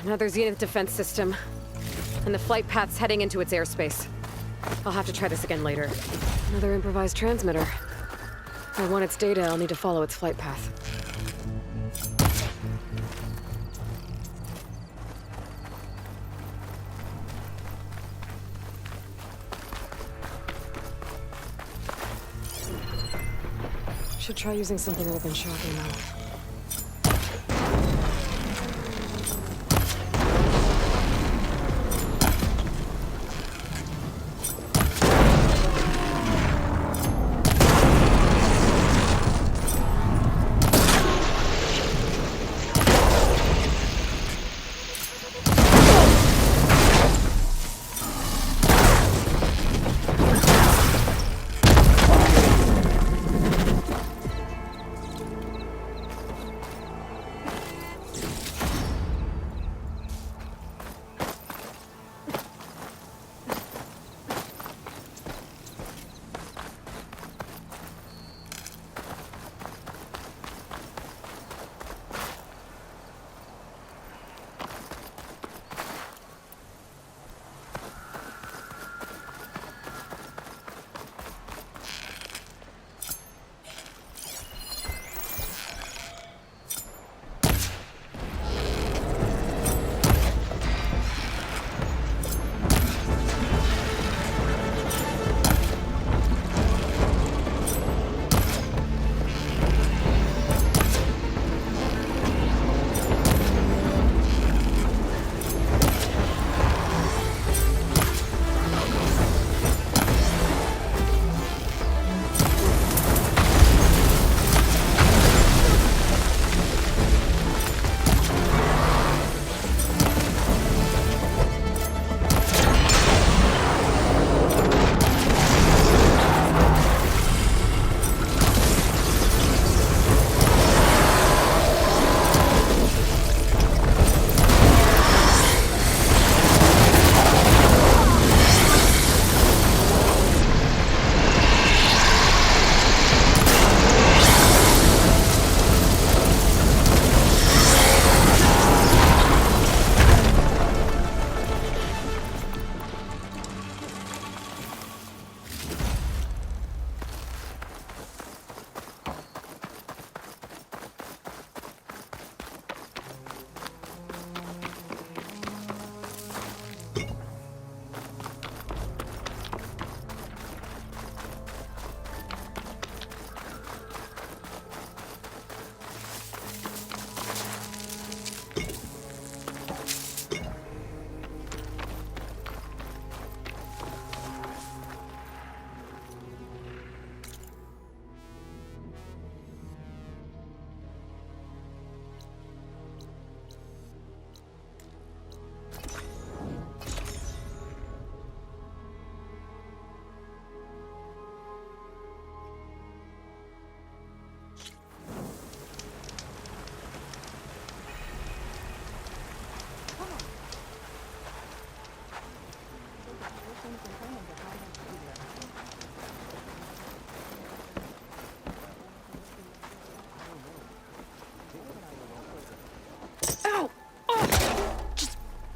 Another Zenith defense system. And the flight path's heading into its airspace. I'll have to try this again later. Another improvised transmitter. If I want its data, I'll need to follow its flight path. Should try using something other than shocking though.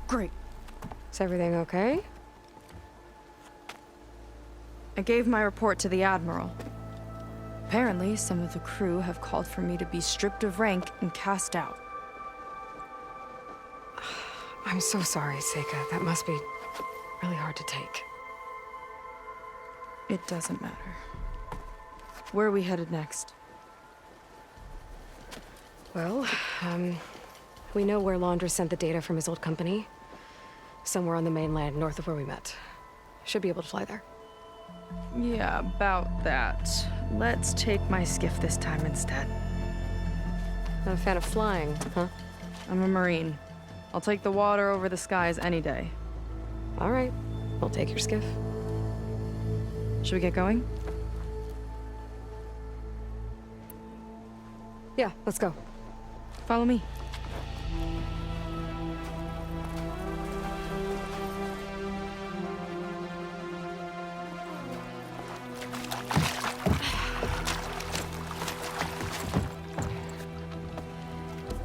Great. Is everything okay? I gave my report to the Admiral. Apparently, some of the crew have called for me to be stripped of rank and cast out. I'm so sorry, Seika. That must be really hard to take. It doesn't matter. Where are we headed next? Well, we know where Laundra sent the data from his old company. Somewhere on the mainland, north of where we met. Should be able to fly there. Yeah, about that. Let's take my skiff this time instead. Not a fan of flying, huh? I'm a Marine. I'll take the water over the skies any day. All right. We'll take your skiff. Should we get going? Yeah, let's go. Follow me.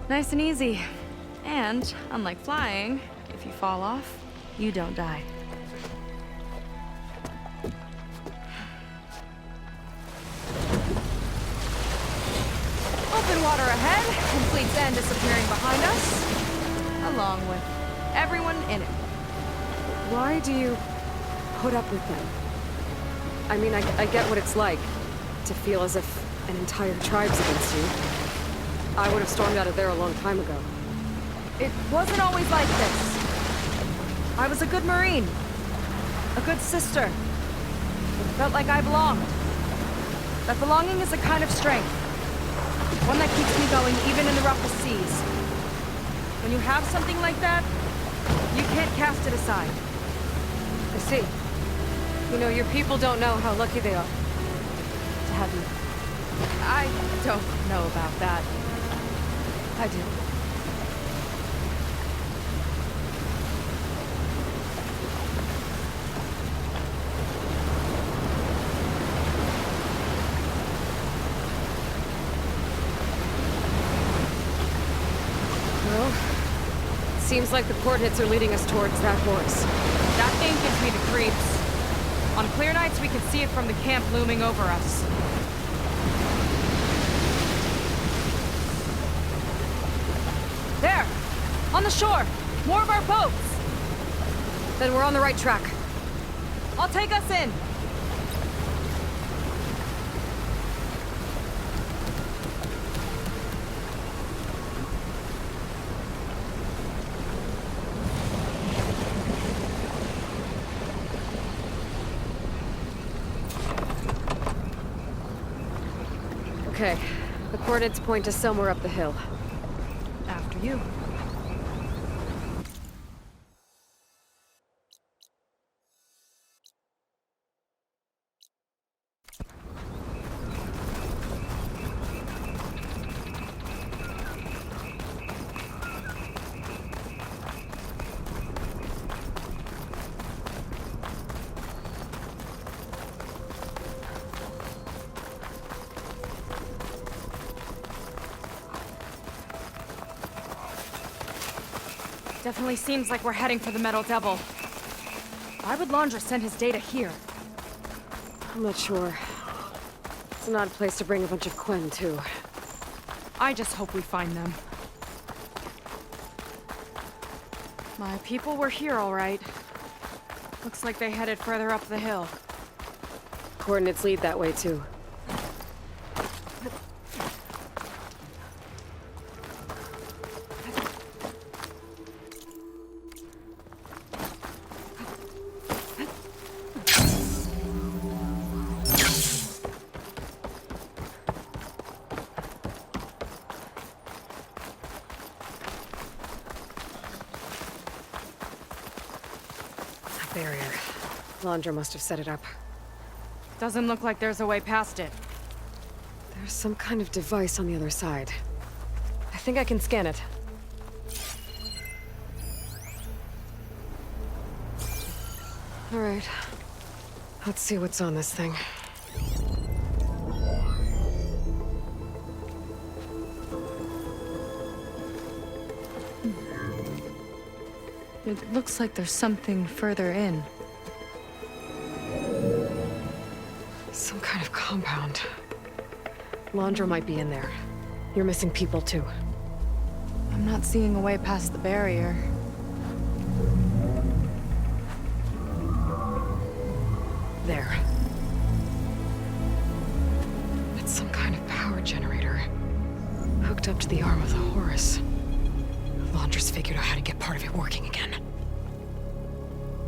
Nice and easy. And, unlike flying, if you fall off, you don't die. Open water ahead, and Fleet's End disappearing behind us, along with everyone in it. Why do you put up with them? I mean, I get what it's like to feel as if an entire tribe's against you. I would have stormed out of there a long time ago. It wasn't always like this. I was a good Marine. A good sister. It felt like I belonged. That belonging is a kind of strength. One that keeps me going even in the roughest seas. When you have something like that, you can't cast it aside. I see. You know, your people don't know how lucky they are to have you. I don't know about that. I do. Well, seems like the coordinates are leading us towards that horse. That thing gives me the creeps. On clear nights, we can see it from the camp looming over us. There! On the shore! More of our boats! Then we're on the right track. I'll take us in! Okay, the coordinates point to somewhere up the hill. After you. Definitely seems like we're heading for the Metal Devil. Why would Laundra send his data here? I'm not sure. It's an odd place to bring a bunch of Quen to. I just hope we find them. My people were here, all right. Looks like they headed further up the hill. Coordinates lead that way, too. Barrier. Laundra must have set it up. Doesn't look like there's a way past it. There's some kind of device on the other side. I think I can scan it. All right. Let's see what's on this thing. It looks like there's something further in. Some kind of compound. Laundra might be in there. You're missing people, too. I'm not seeing a way past the barrier. There. It's some kind of power generator. Hooked up to the arm of the Horus. Laundra's figured out how to get part of it working again.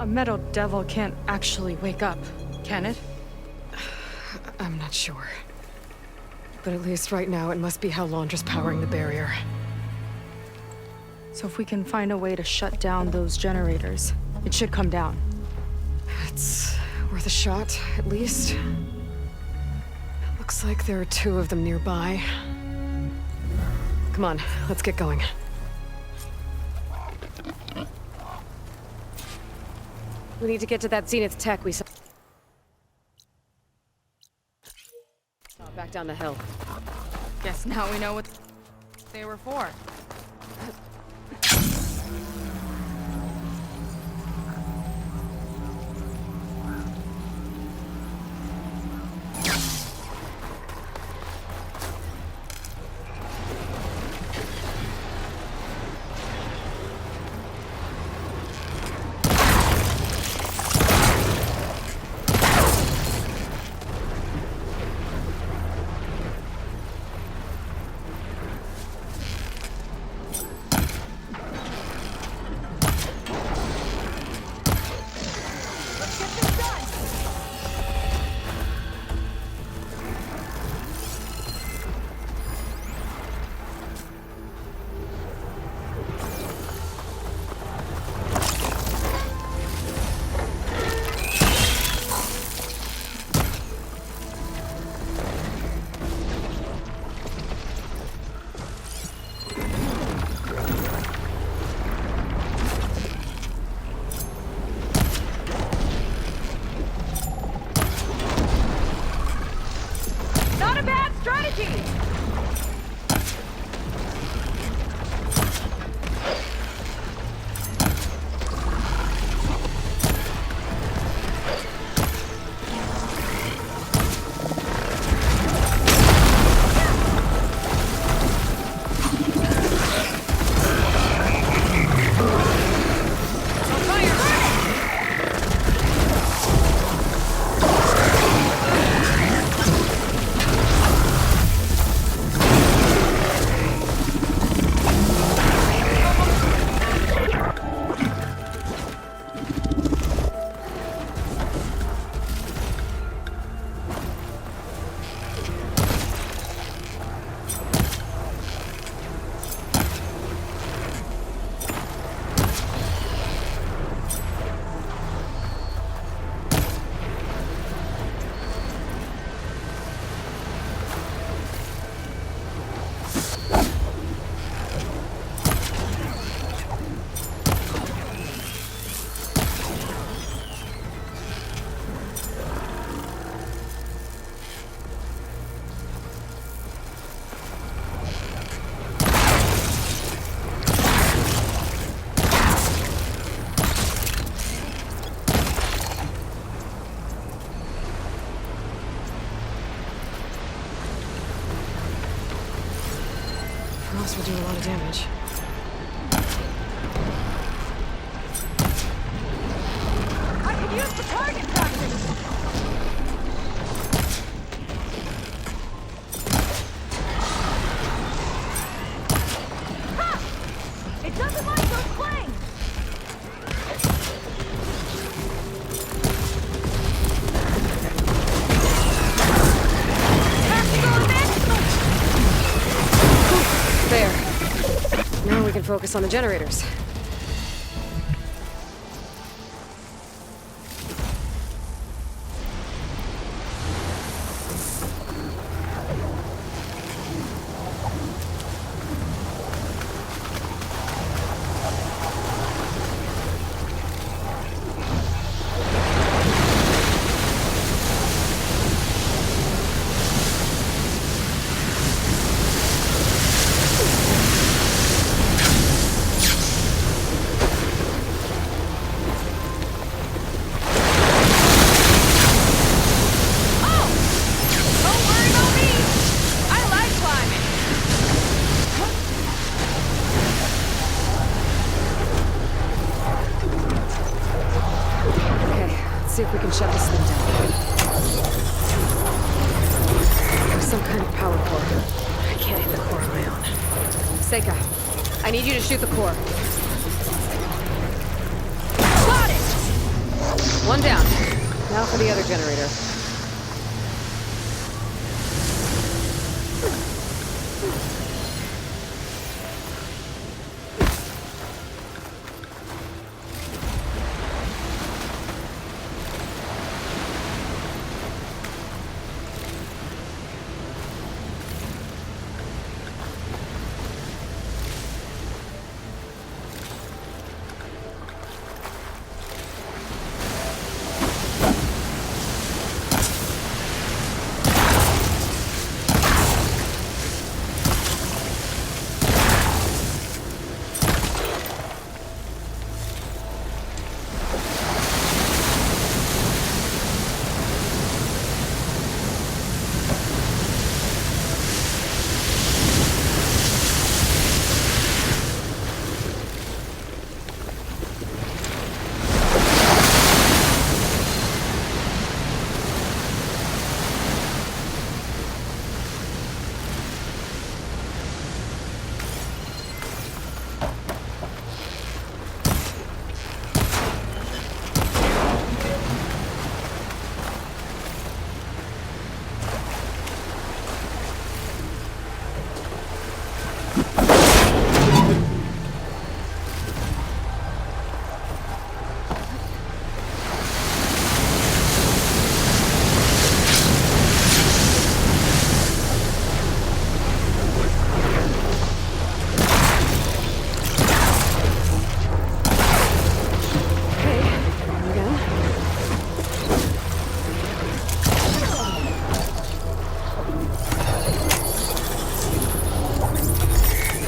A Metal Devil can't actually wake up, can it? I'm not sure. But at least right now, it must be how Laundra's powering the barrier. So if we can find a way to shut down those generators, it should come down. It's worth a shot, at least. It looks like there are two of them nearby. Come on, let's get going. We need to get to that Zenith tech we saw. Back down the hill. Guess now we know what they were for. of damage. I could use the target practice! Ha! It doesn't like those flames! Tactical advancement! There. Now we can focus on the generators. See if we can shut this thing down. There's some kind of power core. I can't hit the core on my own. Seika, I need you to shoot the core. Got it! One down. Now for the other generator.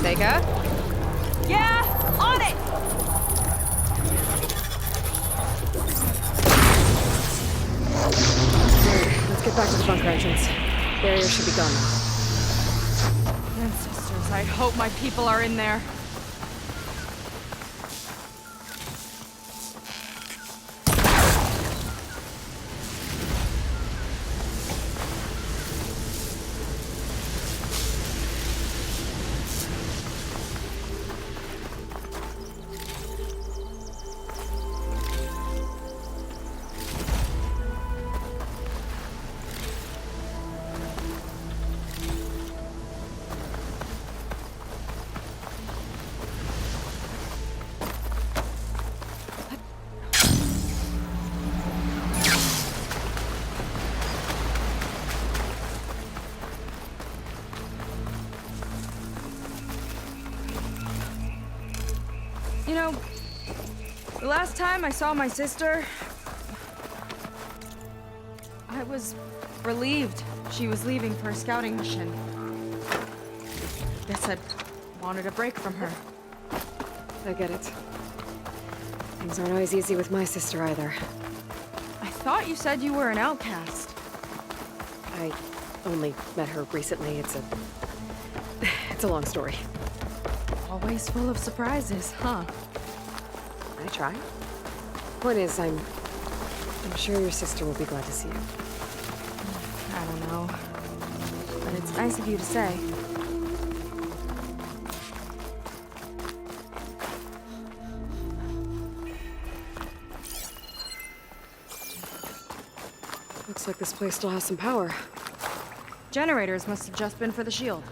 Seika? Yeah, on it! Let's get back to the bunker entrance. Barrier should be gone now. Ancestors, I hope my people are in there. You know, the last time I saw my sister, I was relieved she was leaving for a scouting mission. Guess I wanted a break from her. I get it. Things aren't always easy with my sister either. I thought you said you were an outcast. I only met her recently. It's a long story. Always full of surprises, huh? I try. Point is, I'm sure your sister will be glad to see you. I don't know. But it's nice of you to say. Looks like this place still has some power. Generators must have just been for the shield.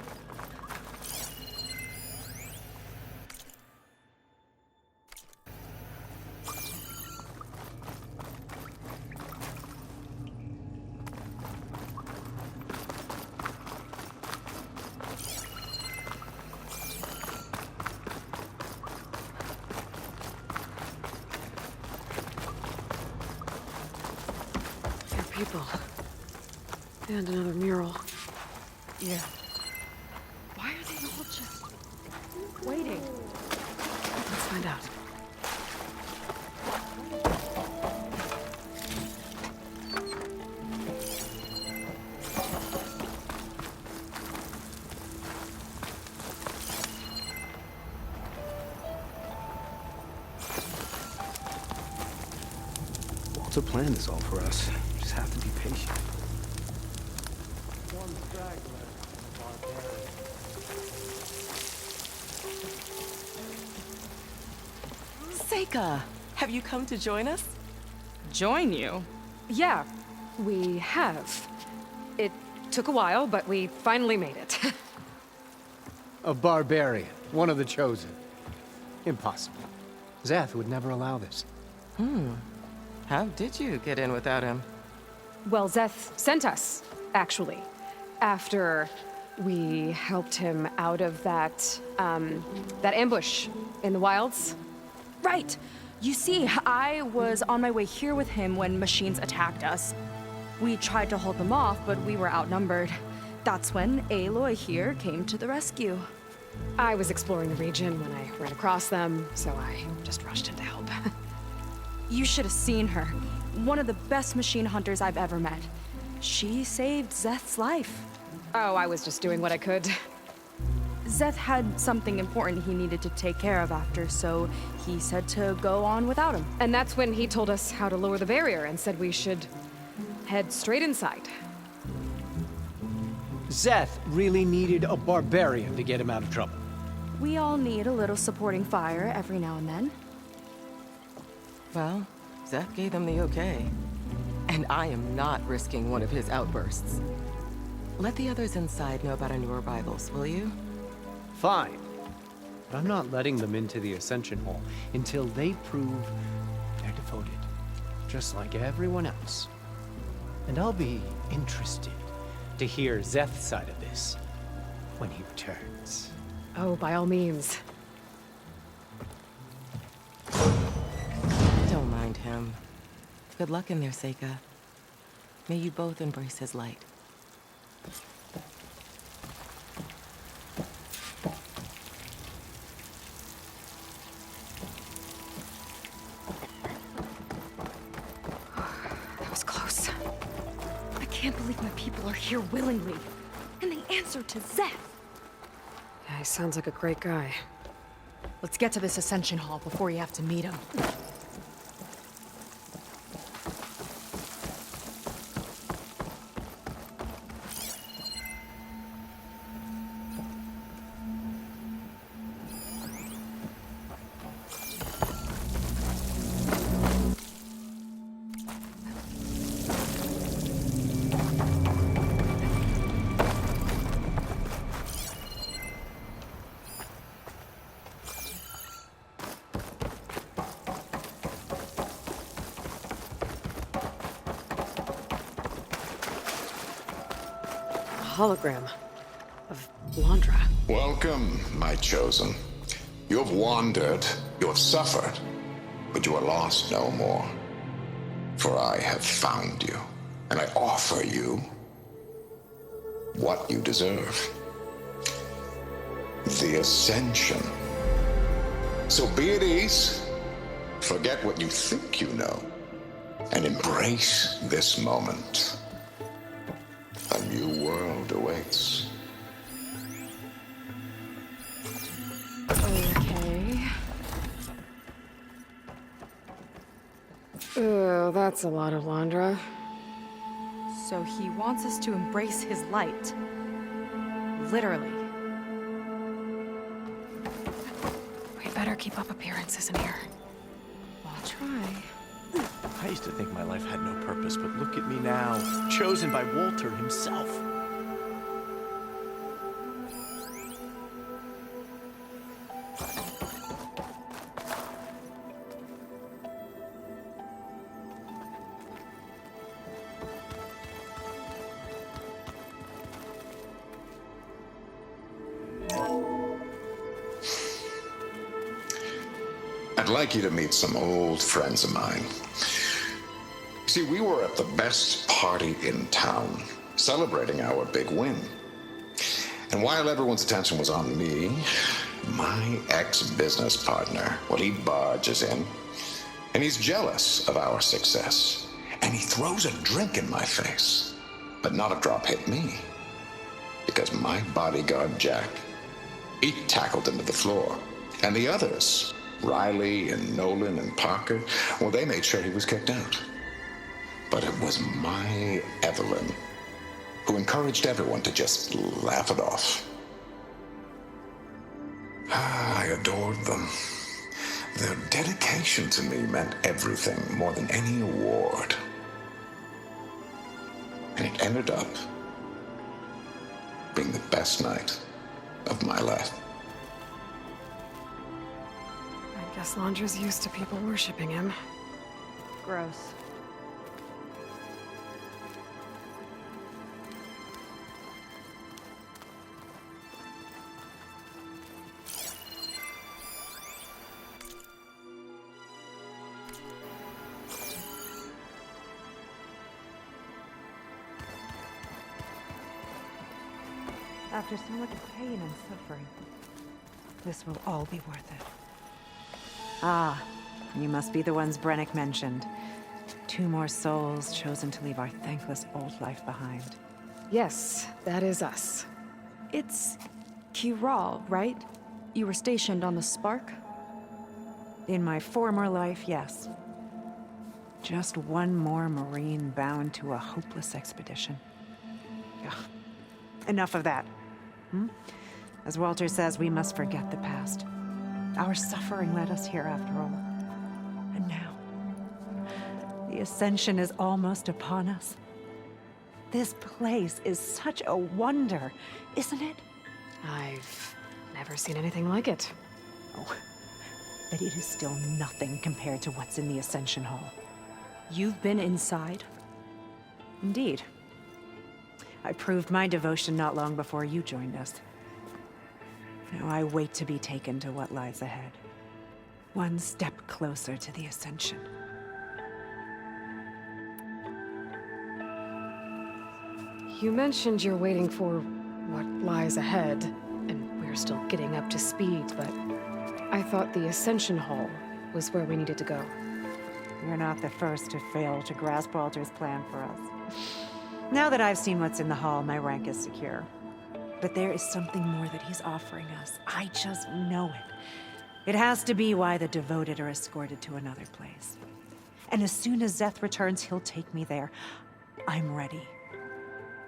People. And another mural. Yeah. Why are they all just waiting? Let's find out. Walter planned this all for us. Just have to be patient. Seika, have you come to join us? Join you? Yeah, we have. It took a while, but we finally made it. A barbarian, one of the chosen. Impossible. Zeth would never allow this. How did you get in without him? Well, Zeth sent us, actually, after we helped him out of that ambush in the wilds. Right. You see, I was on my way here with him when machines attacked us. We tried to hold them off, but we were outnumbered. That's when Aloy here came to the rescue. I was exploring the region when I ran across them, so I just rushed in to help. You should have seen her. One of the best machine hunters I've ever met. She saved Zeth's life. Oh, I was just doing what I could. Zeth had something important he needed to take care of after, so he said to go on without him. And that's when he told us how to lower the barrier and said we should head straight inside. Zeth really needed a barbarian to get him out of trouble. We all need a little supporting fire every now and then. Well, Zeth gave them the okay. And I am not risking one of his outbursts. Let the others inside know about our new arrivals, will you? Fine. But I'm not letting them into the Ascension Hall until they prove they're devoted. Just like everyone else. And I'll be interested to hear Zeth's side of this when he returns. Oh, by all means. Don't mind him. Good luck in there, Seika. May you both embrace his light. That was close. I can't believe my people are here willingly. And they answered to Zeth. Yeah, he sounds like a great guy. Let's get to this Ascension Hall before you have to meet him. Hologram of Landra. Welcome, my chosen. You have wandered, you have suffered, but you are lost no more. For I have found you, and I offer you what you deserve. The Ascension. So be at ease, forget what you think you know, and embrace this moment. A new world awaits. Oh, that's a lot of Landra. So he wants us to embrace his light. Literally. We better keep up appearances in here. I'll try. I used to think my life had no purpose, but look at me now, chosen by Walter himself. I'd like you to meet some old friends of mine. See, we were at the best party in town, celebrating our big win. And while everyone's attention was on me, my ex-business partner, well, he barges in, and he's jealous of our success. And he throws a drink in my face, but not a drop hit me. Because my bodyguard, Jack, he tackled him to the floor. And the others, Riley and Nolan and Parker, well, they made sure he was kicked out. But it was my Evelyn who encouraged everyone to just laugh it off. I adored them. Their dedication to me meant everything, more than any award. And it ended up being the best night of my life. I guess Landra's used to people worshipping him. Gross. After so much pain and suffering, this will all be worth it. Ah, you must be the ones Brennick mentioned. 2 more souls chosen to leave our thankless old life behind. Yes, that is us. It's Kiral, right? You were stationed on the Spark? In my former life, yes. Just one more Marine bound to a hopeless expedition. Ugh. Enough of that. As Walter says, we must forget the past. Our suffering led us here after all. And now, the ascension is almost upon us. This place is such a wonder, isn't it? I've never seen anything like it. Oh, but it is still nothing compared to what's in the Ascension Hall. You've been inside? Indeed. I proved my devotion not long before you joined us. Now I wait to be taken to what lies ahead. One step closer to the Ascension. You mentioned you're waiting for what lies ahead, and we're still getting up to speed, but I thought the Ascension Hall was where we needed to go. You're not the first to fail to grasp Walter's plan for us. Now that I've seen what's in the hall, my rank is secure. But there is something more that he's offering us. I just know it. It has to be why the devoted are escorted to another place. And as soon as Zeth returns, he'll take me there. I'm ready.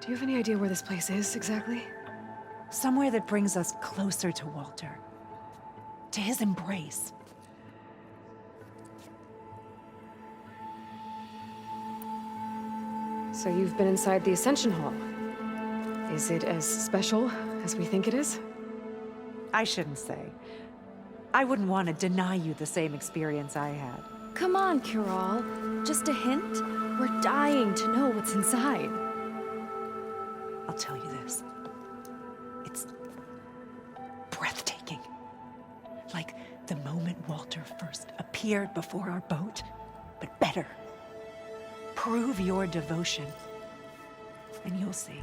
Do you have any idea where this place is, exactly? Somewhere that brings us closer to Walter. To his embrace. So you've been inside the Ascension Hall. Is it as special as we think it is? I shouldn't say. I wouldn't want to deny you the same experience I had. Come on, Kiral. Just a hint? We're dying to know what's inside. I'll tell you this. It's breathtaking. Like the moment Walter first appeared before our boat, but better. Prove your devotion, and you'll see.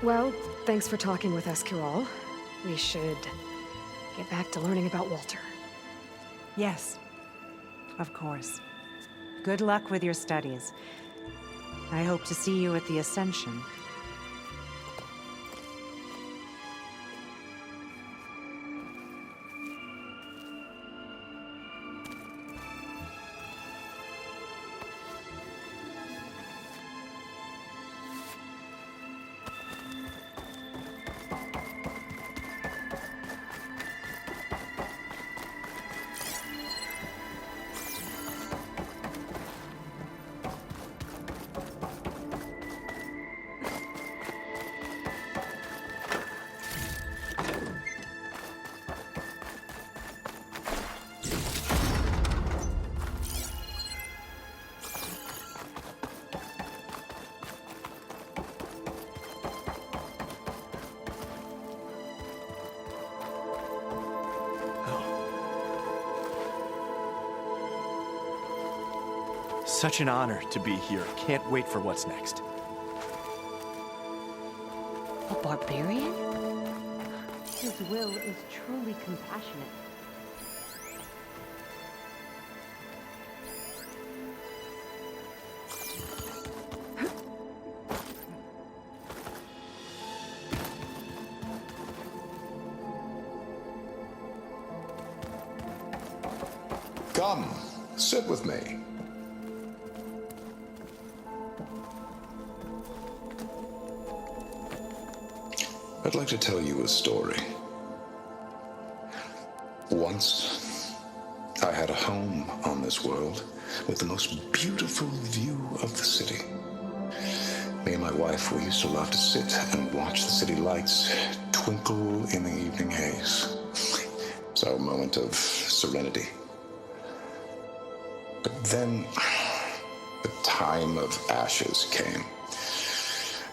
Well, thanks for talking with us, Kiral. We should get back to learning about Walter. Yes, of course. Good luck with your studies. I hope to see you at the Ascension. Such an honor to be here. Can't wait for what's next. A barbarian? His will is truly compassionate. Come, sit with me. I'd like to tell you a story. Once, I had a home on this world with the most beautiful view of the city. Me and my wife, we used to love to sit and watch the city lights twinkle in the evening haze. It's our moment of serenity. But then, the time of ashes came.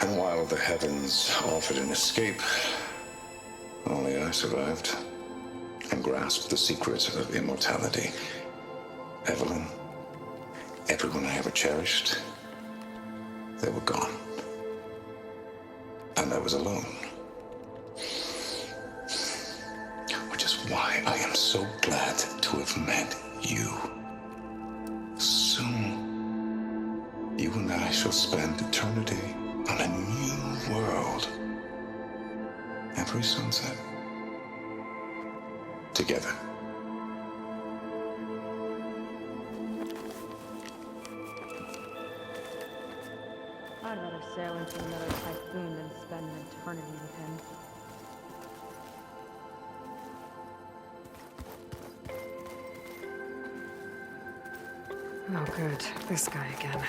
And while the heavens offered an escape, only I survived and grasped the secret of immortality. Evelyn, everyone I ever cherished, they were gone. And I was alone. Which is why I am so glad to have met you. Soon, you and I shall spend eternity on a new world. Every sunset. Together. I'd rather sail into another typhoon than spend an eternity with him. Oh, good. This guy again.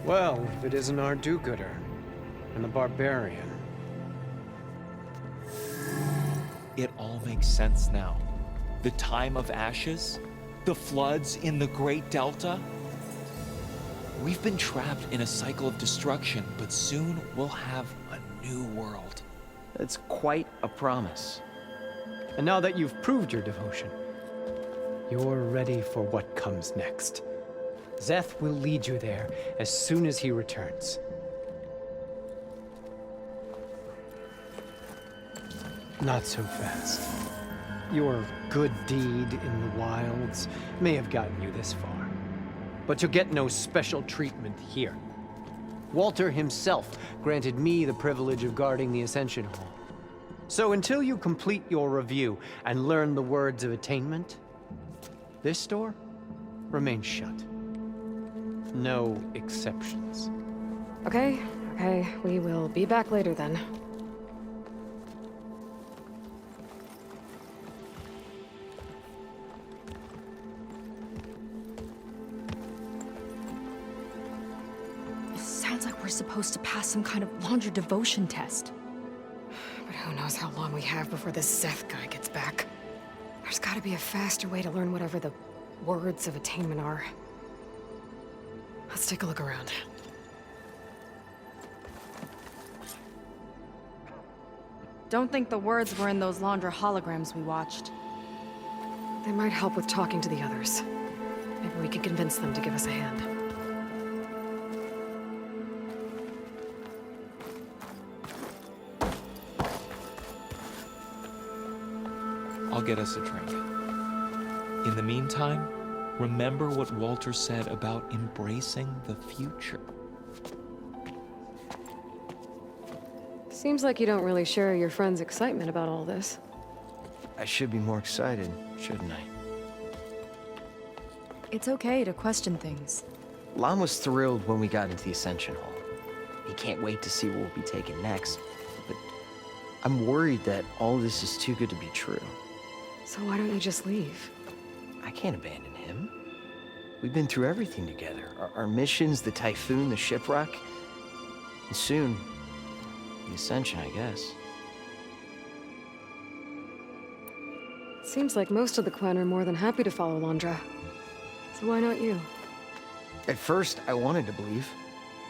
Well, if it isn't our do-gooder and the barbarian. It all makes sense now. The time of ashes, the floods in the Great Delta. We've been trapped in a cycle of destruction, but soon we'll have a new world. That's quite a promise. And now that you've proved your devotion, you're ready for what comes next. Szeth will lead you there as soon as he returns. Not so fast. Your good deed in the wilds may have gotten you this far, but you'll get no special treatment here. Walter himself granted me the privilege of guarding the Ascension Hall. So until you complete your review and learn the words of attainment, this door remains shut. No exceptions. Okay, we will be back later then. It sounds like we're supposed to pass some kind of laundry devotion test. But who knows how long we have before this Szeth guy gets back. There's gotta be a faster way to learn whatever the words of attainment are. Let's take a look around. Don't think the words were in those Laundra holograms we watched. They might help with talking to the others. Maybe we can convince them to give us a hand. I'll get us a drink. In the meantime, remember what Walter said about embracing the future. Seems like you don't really share your friend's excitement about all this. I should be more excited, shouldn't I? It's okay to question things. Lon was thrilled when we got into the Ascension Hall. He can't wait to see what we'll be taking next. But I'm worried that all this is too good to be true. So why don't you just leave? I can't abandon him. We've been through everything together. Our missions, the typhoon, the shipwreck. And soon, the ascension, I guess. Seems like most of the clan are more than happy to follow Londra. So why not you? At first, I wanted to believe.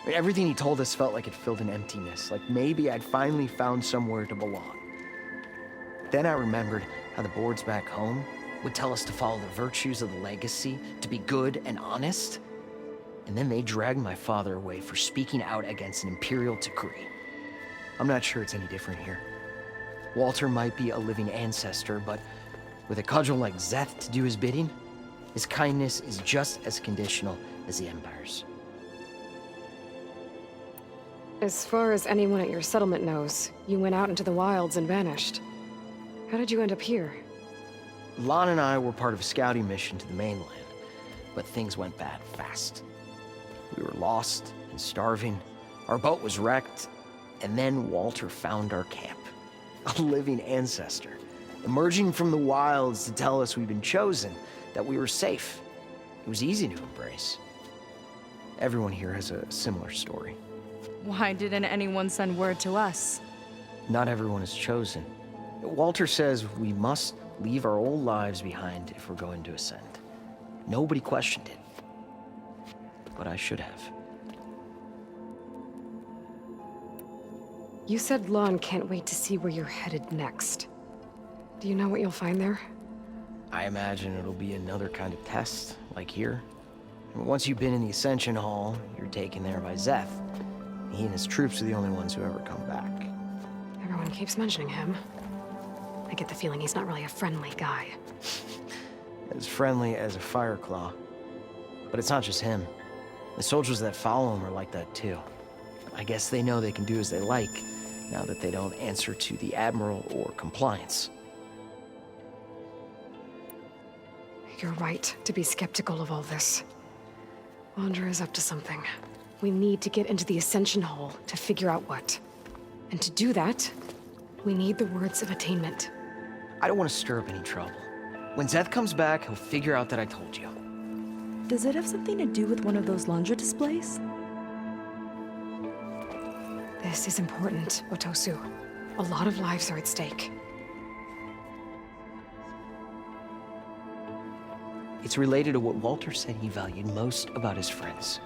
I mean, everything he told us felt like it filled an emptiness, like maybe I'd finally found somewhere to belong. Then I remembered how the boards back home would tell us to follow the virtues of the legacy, to be good and honest. And then they dragged my father away for speaking out against an imperial decree. I'm not sure it's any different here. Walter might be a living ancestor, but with a cudgel like Zeth to do his bidding, his kindness is just as conditional as the Empire's. As far as anyone at your settlement knows, you went out into the wilds and vanished. How did you end up here? Lon and I were part of a scouting mission to the mainland, but things went bad fast. We were lost and starving, our boat was wrecked, and then Walter found our camp. A living ancestor, emerging from the wilds to tell us we'd been chosen, that we were safe. It was easy to embrace. Everyone here has a similar story. Why didn't anyone send word to us? Not everyone is chosen. Walter says we must leave our old lives behind if we're going to ascend. Nobody questioned it. But I should have. You said Lon can't wait to see where you're headed next. Do you know what you'll find there? I imagine it'll be another kind of test, like here. And once you've been in the Ascension Hall, you're taken there by Zeth. He and his troops are the only ones who ever come back. Everyone keeps mentioning him. I get the feeling he's not really a friendly guy. As friendly as a Fireclaw. But it's not just him. The soldiers that follow him are like that too. I guess they know they can do as they like, now that they don't answer to the Admiral or Compliance. You're right to be skeptical of all this. Londra is up to something. We need to get into the Ascension Hall to figure out what. And to do that, we need the words of attainment. I don't want to stir up any trouble. When Zeth comes back, he'll figure out that I told you. Does it have something to do with one of those Londra displays? This is important, Otosu. A lot of lives are at stake. It's related to what Walter said he valued most about his friends.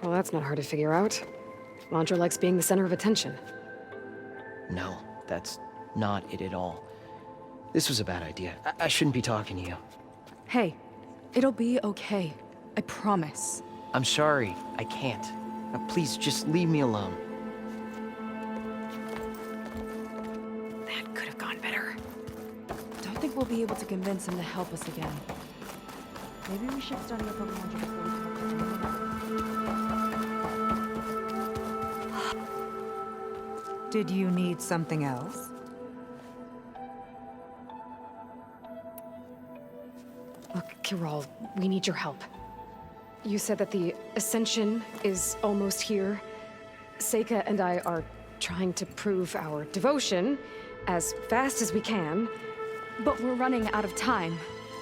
Well, that's not hard to figure out. Londra likes being the center of attention. No, that's not it at all. This was a bad idea. I shouldn't be talking to you. Hey, it'll be okay. I promise. I'm sorry, I can't. Please, just leave me alone. That could have gone better. Don't think we'll be able to convince him to help us again. Maybe we should study up on Londra before we talk to anyone else. Did you need something else? Look, Kiral, we need your help. You said that the Ascension is almost here. Seika and I are trying to prove our devotion as fast as we can. But we're running out of time.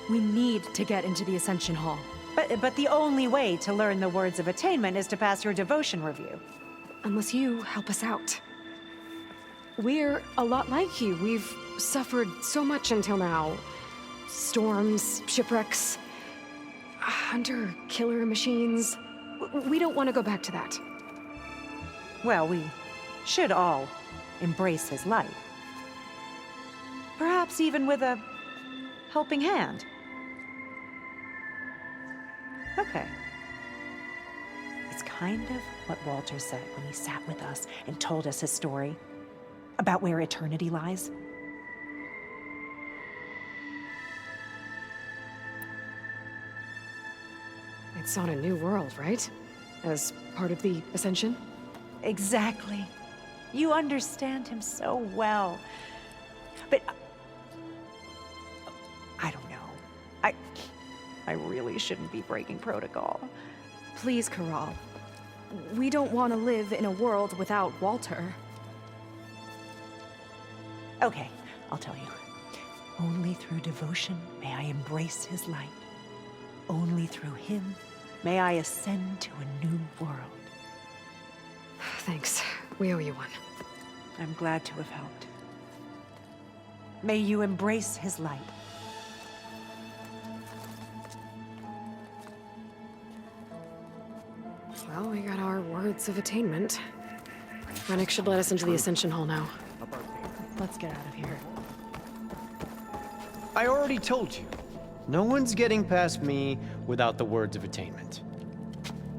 We need to get into the Ascension Hall. But the only way to learn the words of attainment is to pass your devotion review. Unless you help us out. We're a lot like you. We've suffered so much until now. Storms, shipwrecks, hunter-killer machines. We don't want to go back to that. Well, we should all embrace his light. Perhaps even with a helping hand. Okay. It's kind of what Walter said when he sat with us and told us his story about where eternity lies. It's on a new world, right? As part of the Ascension? Exactly. You understand him so well. But I don't know. I really shouldn't be breaking protocol. Please, Kiral. we don't want to live in a world without Walter. Okay, I'll tell you. Only through devotion may I embrace his light. Only through him may I ascend to a new world. Thanks. We owe you one. I'm glad to have helped. May you embrace his light. Well, we got our words of attainment. Rennick should let us into the Ascension Hall now. Let's get out of here. I already told you. No one's getting past me without the words of attainment.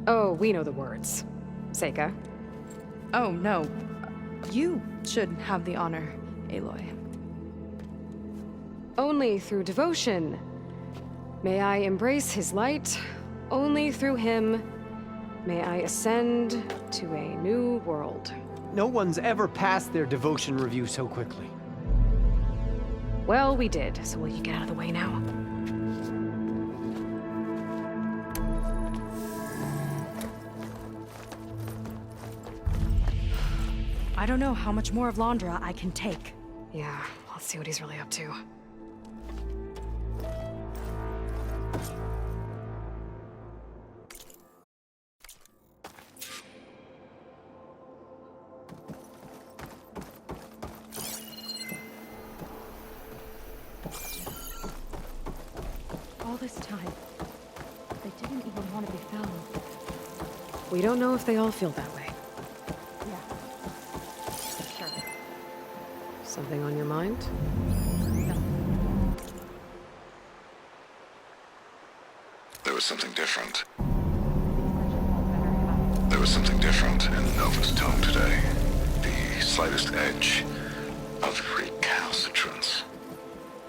Oh, we know the words. Seika. Oh, no. You should have the honor, Aloy. Only through devotion may I embrace his light. Only through him may I ascend to a new world. No one's ever passed their devotion review so quickly. Well, we did, so will you get out of the way now? I don't know how much more of Londra I can take. Yeah, let's see what he's really up to. All this time, they didn't even want to be found. We don't know if they all feel that way. Sure. Something on your mind? There was something different. There was something different in Nova's tone today. The slightest edge of recalcitrance.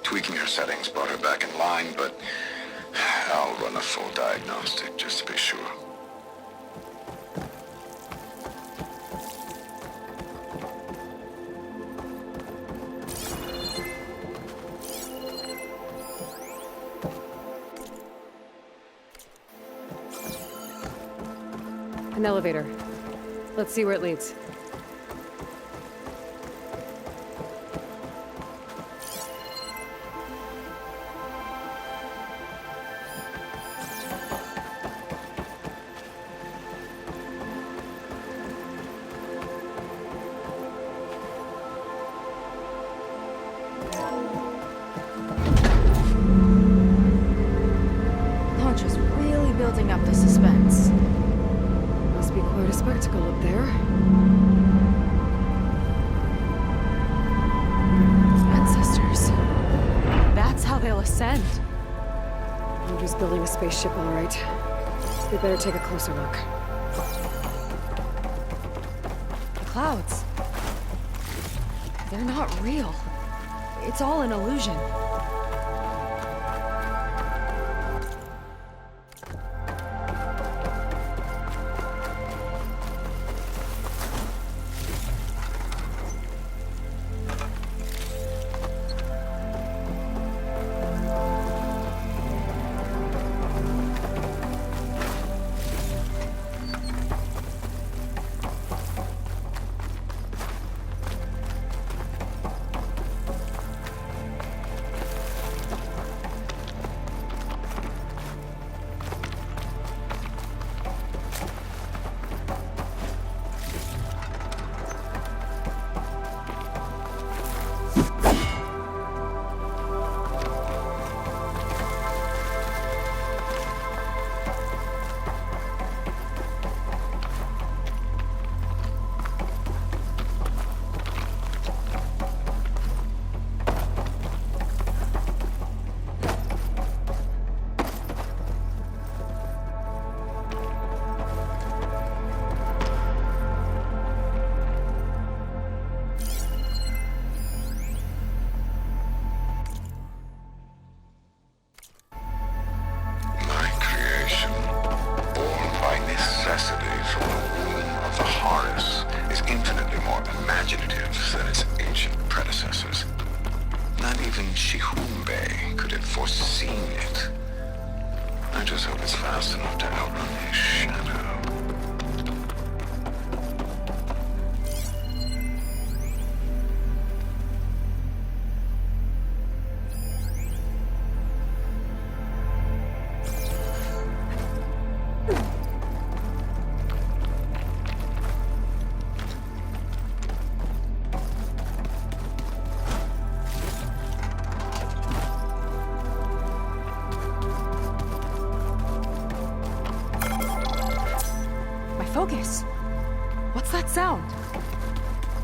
Tweaking her settings brought her back in line, but I'll run a full diagnostic just to be sure. An elevator. Let's see where it leads. Launcher's really building up the suspense. Must be quite a spectacle up there. Ancestors. That's how they'll ascend. Andrew's building a spaceship, all right. We better take a closer look. The clouds. They're not real. It's all an illusion. I just hope it's fast enough to outrun his shadow. Focus. What's that sound?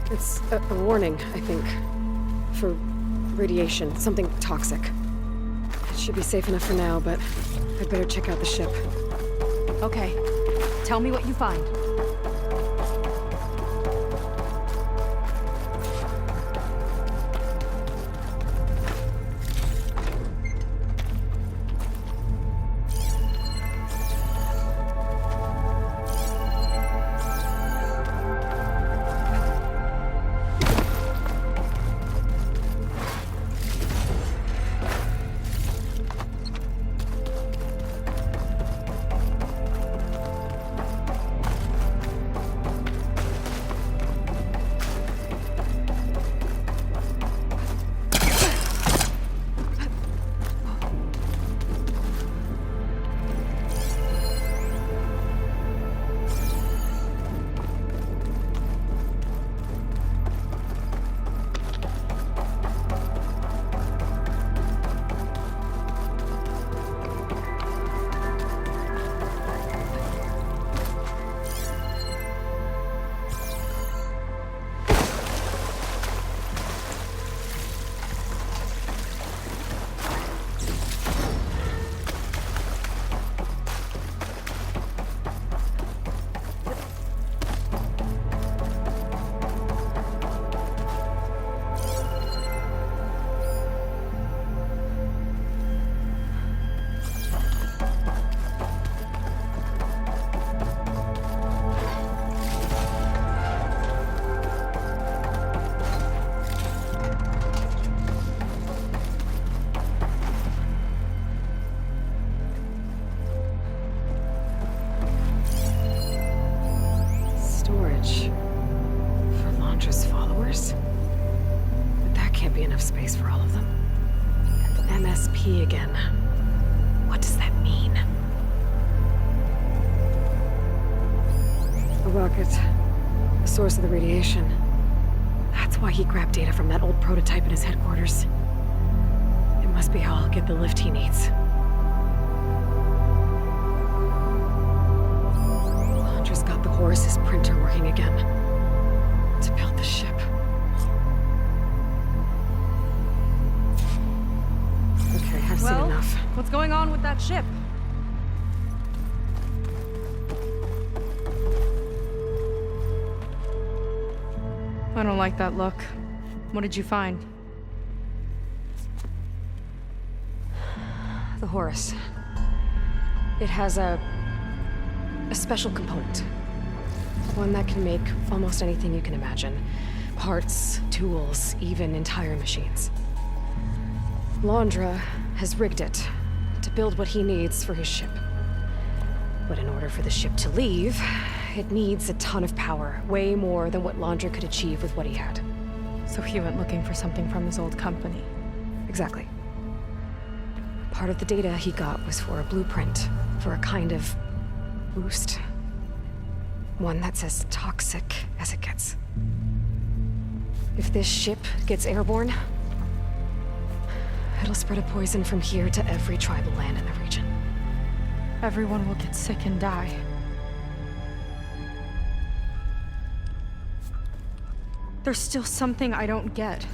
It's a warning, I think. For radiation, something toxic. It should be safe enough for now, but I'd better check out the ship. Okay. Tell me what you find. Space for all of them. And MSP again. What does that mean? A rocket. The source of the radiation. That's why he grabbed data from that old prototype in his headquarters. It must be how I'll get the lift he needs. Londra's got the Horus's printer working again. To build the ship. I've seen enough. What's going on with that ship? I don't like that look. What did you find? The Horus. It has a special component. One that can make almost anything you can imagine. Parts, tools, even entire machines. Londra has rigged it to build what he needs for his ship. But in order for the ship to leave, it needs a ton of power, way more than what Londra could achieve with what he had. So he went looking for something from his old company. Exactly. Part of the data he got was for a blueprint, for a kind of boost. One that's as toxic as it gets. If this ship gets airborne, it'll spread a poison from here to every tribal land in the region. Everyone will get sick and die. There's still something I don't get.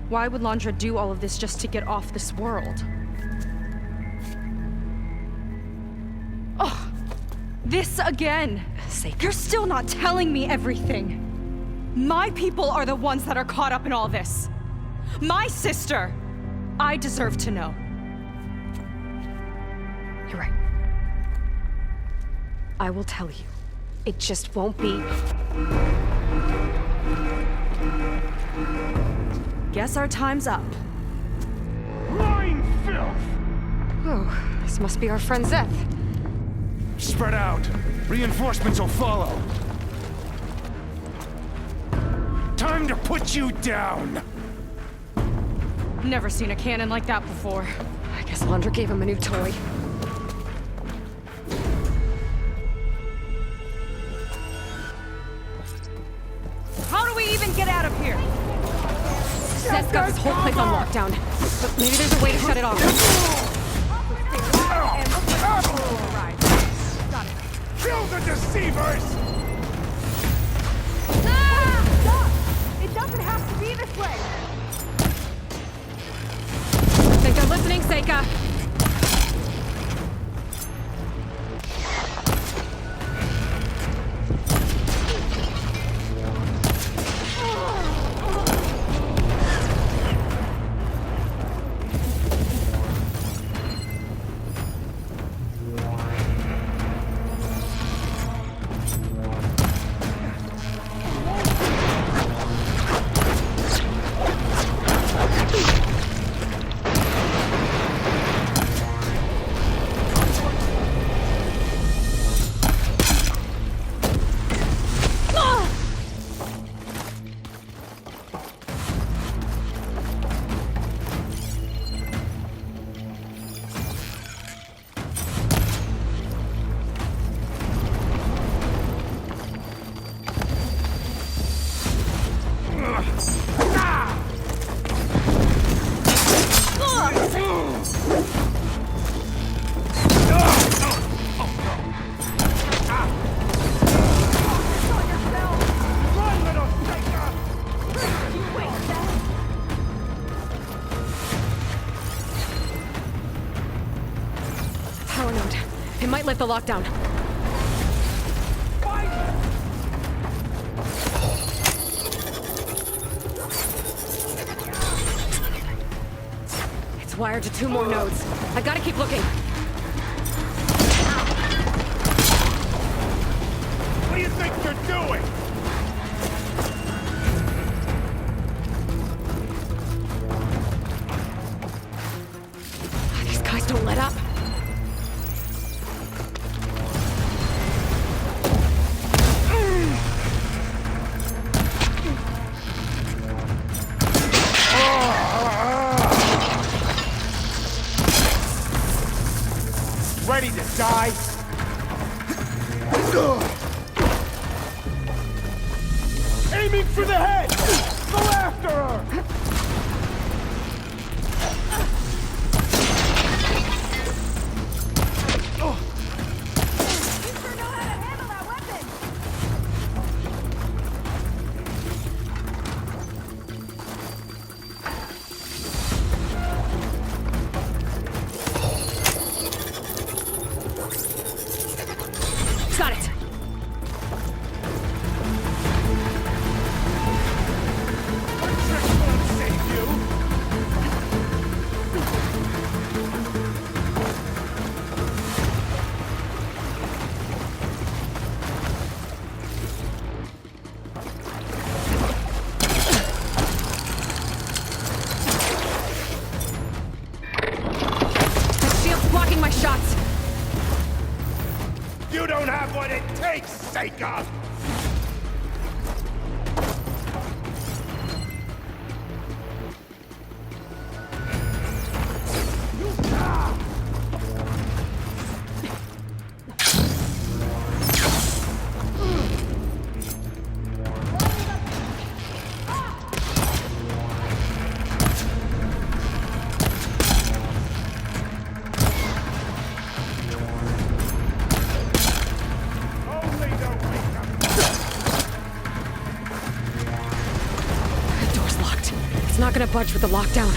Why would Londra do all of this just to get off this world? Oh, this again! You're still not telling me everything! My people are the ones that are caught up in all this! My sister! I deserve to know. You're right. I will tell you. It just won't be... Guess our time's up. Lying filth! Oh, this must be our friend Zeth. Spread out. Reinforcements will follow. Time to put you down! Never seen a cannon like that before. I guess Londra gave him a new toy. How do we even get out of here? Zeth's got this whole place on lockdown. But maybe there's a way to shut it off. Kill the deceivers! Be this way! I think I'm listening, Seika. Power node. It might lift the lockdown. It's wired to 2 more nodes. I gotta keep looking. What do you think you're doing? These guys don't let up. Ready to die? Aiming for the head! Go after her! You sure know how to handle that weapon! Got it. One trick won't save you! The shield's blocking my shots. You don't have what it takes, Seika! Only the weak. The door's locked. It's not gonna budge with the lockdown.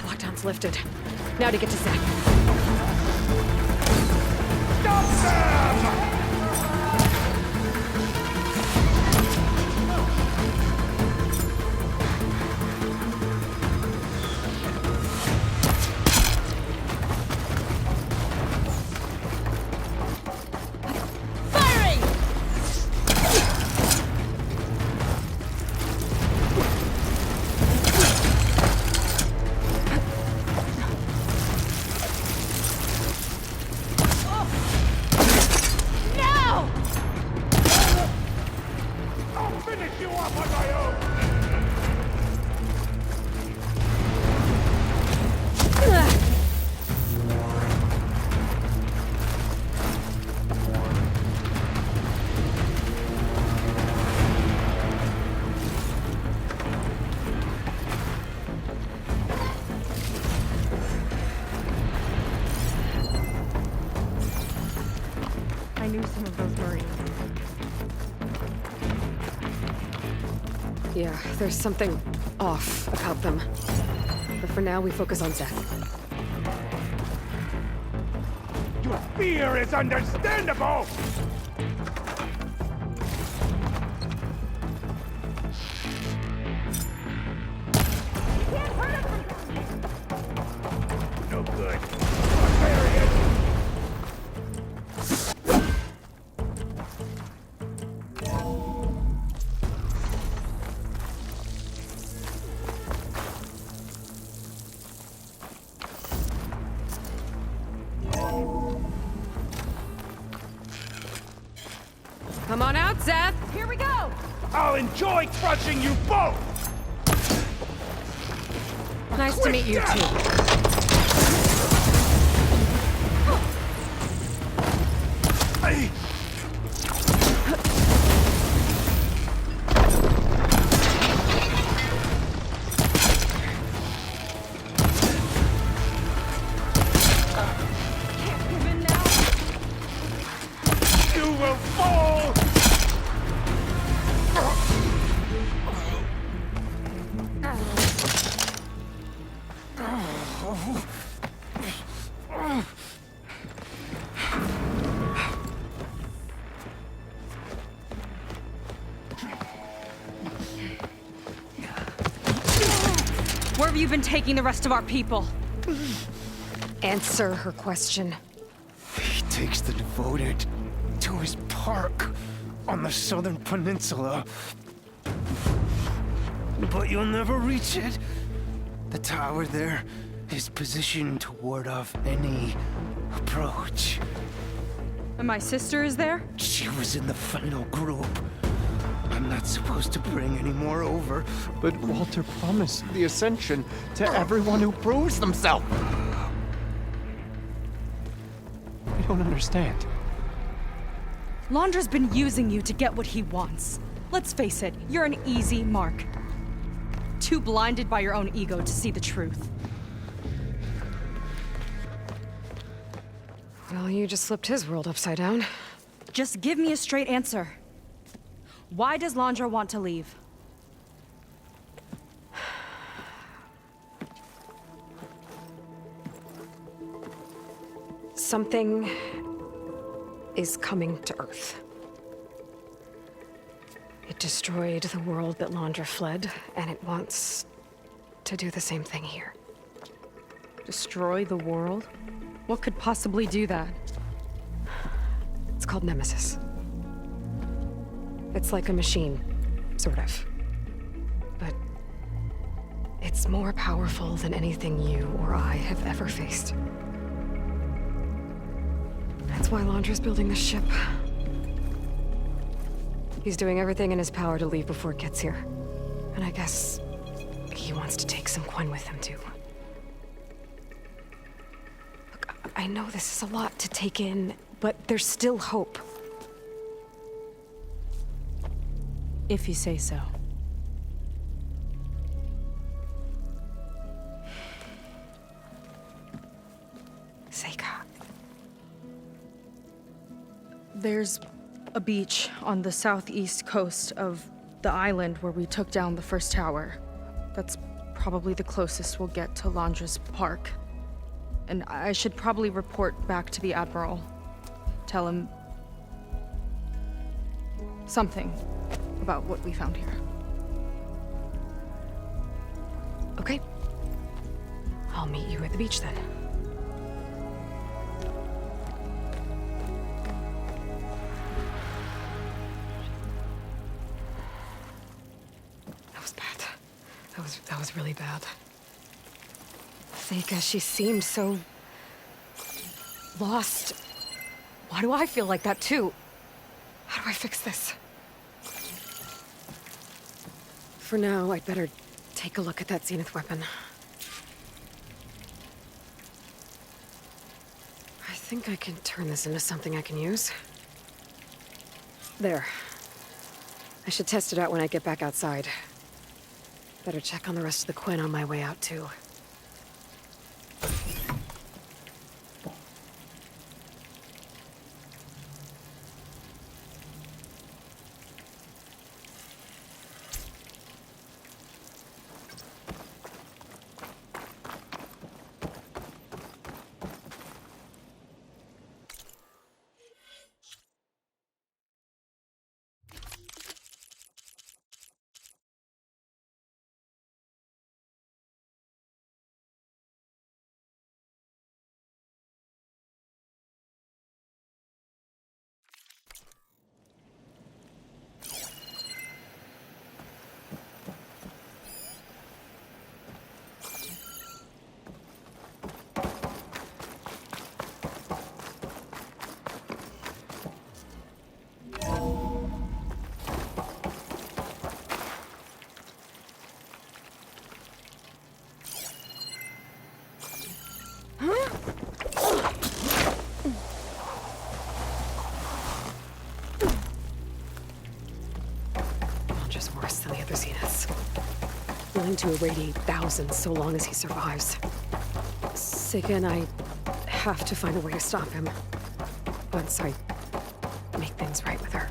Lockdown's lifted. Now to get to Zack. Stop them! Firing! Now! I'll finish you off on my own! Yeah, there's something off about them. But for now, we focus on Zeth. Your fear is understandable! No good. Barbarian! Come on out, Zeth! Here we go! I'll enjoy crushing you both! Nice to meet you, too. You will fall! Where have you been taking the rest of our people? Answer her question. He takes the devoted to his park on the southern peninsula. But you'll never reach it. The tower there is positioned to ward off any approach. And my sister is there? She was in the final group. I'm not supposed to bring any more over. But Walter promised the Ascension to everyone who proves themselves. I don't understand. Londra's been using you to get what he wants. Let's face it, you're an easy mark. Too blinded by your own ego to see the truth. Well, you just flipped his world upside down. Just give me a straight answer. Why does Londra want to leave? Something is coming to Earth. It destroyed the world that Londra fled, and it wants to do the same thing here. Destroy the world? What could possibly do that? It's called Nemesis. It's like a machine, sort of. But it's more powerful than anything you or I have ever faced. That's why Londra's building this ship. He's doing everything in his power to leave before it gets here. And I guess he wants to take some Quen with him, too. Look, I know this is a lot to take in, but there's still hope. If you say so. Seika. There's a beach on the southeast coast of the island where we took down the first tower. That's probably the closest we'll get to Londra's park. And I should probably report back to the Admiral. Tell him something about what we found here. Okay. I'll meet you at the beach then. That was bad. That was really bad. Seika, she seemed so lost. Why do I feel like that too? How do I fix this? For now, I'd better take a look at that Zenith weapon. I think I can turn this into something I can use. There. I should test it out when I get back outside. Better check on the rest of the Quen on my way out, too. worse than the other Zeniths. Willing to irradiate thousands so long as he survives. Seika and I have to find a way to stop him. Once I make things right with her.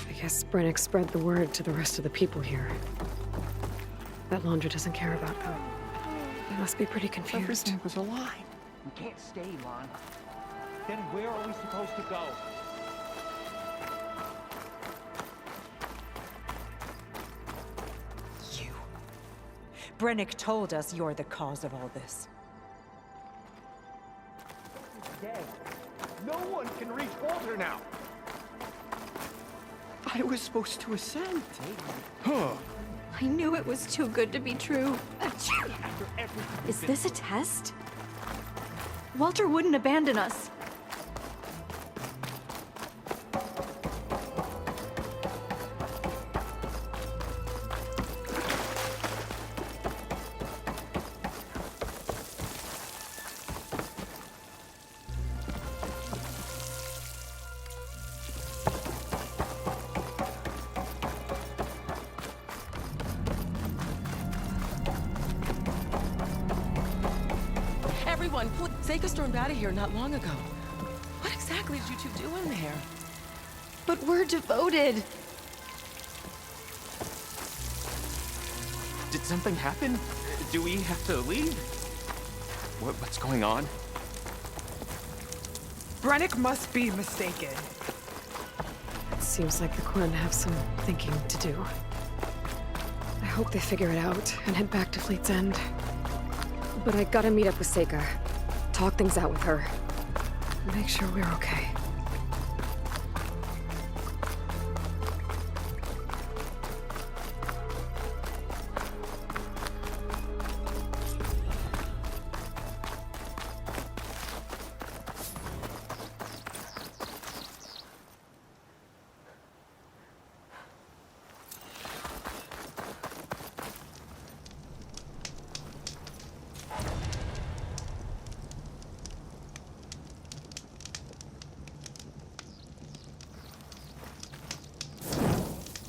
I guess Brennick spread the word to the rest of the people here. That Laundra doesn't care about them. They must be pretty confused. Everything was a lie. We can't stay long. Then where are we supposed to go? You. Brennick told us you're the cause of all this. Dead. No one can reach Walter now. I was supposed to ascend. Huh. I knew it was too good to be true. Is this a test? Walter wouldn't abandon us. Everyone, Seika stormed out of here not long ago. What exactly did you two do in there? But we're devoted. Did something happen? Do we have to leave? What's going on? Brennick must be mistaken. It seems like the Quen have some thinking to do. I hope they figure it out and head back to Fleet's End. But I gotta meet up with Seika. Talk things out with her. Make sure we're okay.